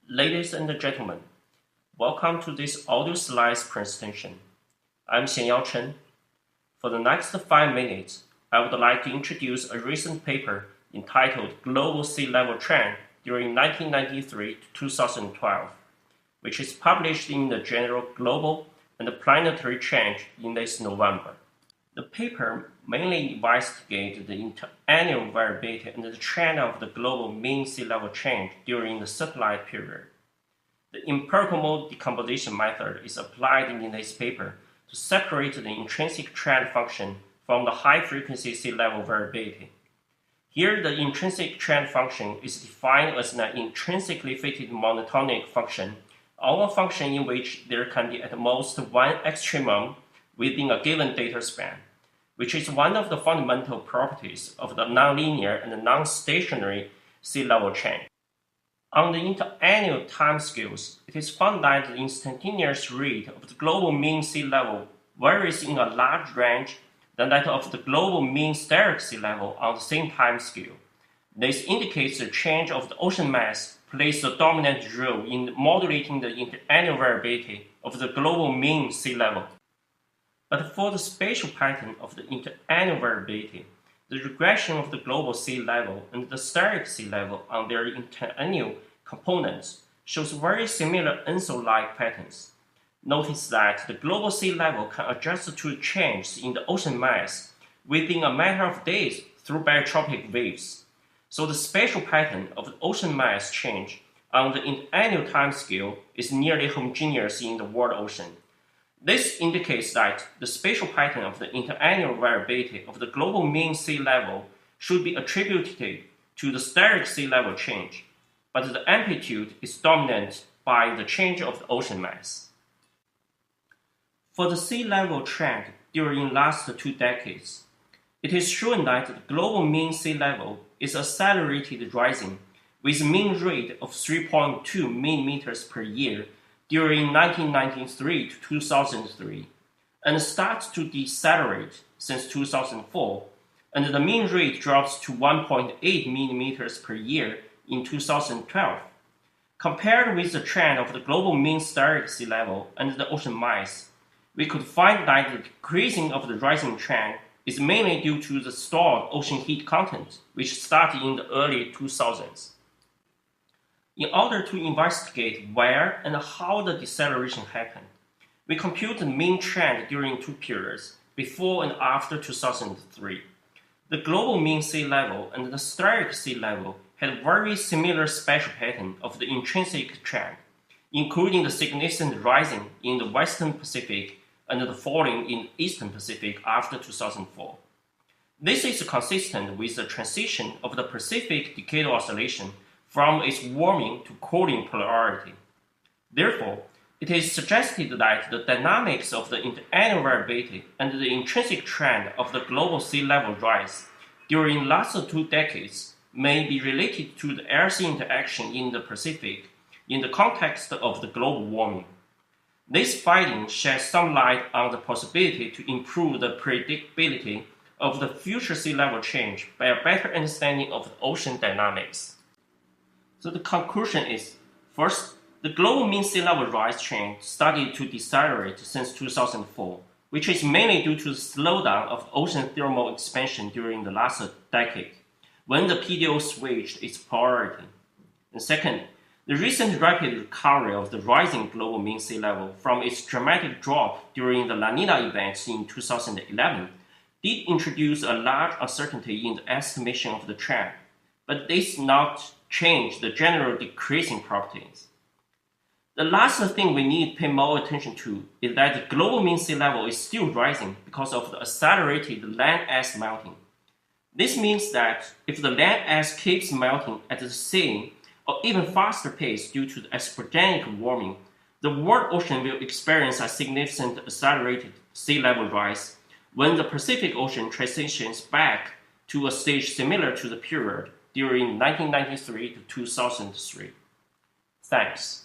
Ladies and gentlemen, welcome to this audio slides presentation. I'm Xianyao Chen. For the next 5 minutes, I would like to introduce a recent paper entitled Global Sea Level Trend during 1993 to 2012, which is published in the journal Global and Planetary Change in this November. The paper mainly investigated the interannual variability and the trend of the global mean sea level change during the satellite period. The empirical mode decomposition method is applied in this paper to separate the intrinsic trend function from the high-frequency sea level variability. Here, the intrinsic trend function is defined as an intrinsically fitted monotonic function, or a function in which there can be at most one extremum within a given data span, which is one of the fundamental properties of the nonlinear and non-stationary sea level change. On the interannual timescales, it is found that the instantaneous rate of the global mean sea level varies in a large range than that of the global mean steric sea level on the same timescale. This indicates the change of the ocean mass plays a dominant role in modulating the interannual variability of the global mean sea level. But for the spatial pattern of the interannual variability, the regression of the global sea level and the steric sea level on their interannual components shows very similar ENSO-like patterns. Notice that the global sea level can adjust to changes in the ocean mass within a matter of days through barotropic waves. So the spatial pattern of the ocean mass change on the interannual timescale is nearly homogeneous in the world ocean. This indicates that the spatial pattern of the interannual variability of the global mean sea level should be attributed to the steric sea level change, but the amplitude is dominant by the change of the ocean mass. For the sea level trend during the last 2 decades, it is shown that the global mean sea level is accelerated rising with a mean rate of 3.2 millimeters per year during 1993 to 2003, and starts to decelerate since 2004, and the mean rate drops to 1.8 millimeters per year in 2012. Compared with the trend of the global mean steric sea level and the ocean mass, we could find that the decreasing of the rising trend is mainly due to the stored ocean heat content, which started in the early 2000s. In order to investigate where and how the deceleration happened, we computed the mean trend during 2 periods, before and after 2003. The global mean sea level and the steric sea level had very similar spatial pattern of the intrinsic trend, including the significant rising in the Western Pacific and the falling in Eastern Pacific after 2004. This is consistent with the transition of the Pacific decadal oscillation from its warming to cooling polarity. Therefore, it is suggested that the dynamics of the interannual variability and the intrinsic trend of the global sea level rise during the last 2 decades may be related to the air-sea interaction in the Pacific in the context of the global warming. This finding sheds some light on the possibility to improve the predictability of the future sea level change by a better understanding of the ocean dynamics. So the conclusion is, first, the global mean sea level rise trend started to decelerate since 2004, which is mainly due to the slowdown of ocean thermal expansion during the last decade, when the PDO switched its polarity. And second, the recent rapid recovery of the rising global mean sea level from its dramatic drop during the La Nina events in 2011 did introduce a large uncertainty in the estimation of the trend, but this not change the general decreasing properties. The last thing we need to pay more attention to is that the global mean sea level is still rising because of the accelerated land ice melting. This means that if the land ice keeps melting at the same or even faster pace due to the anthropogenic warming, the world ocean will experience a significant accelerated sea level rise when the Pacific Ocean transitions back to a stage similar to the period during 1993 to 2003. Thanks.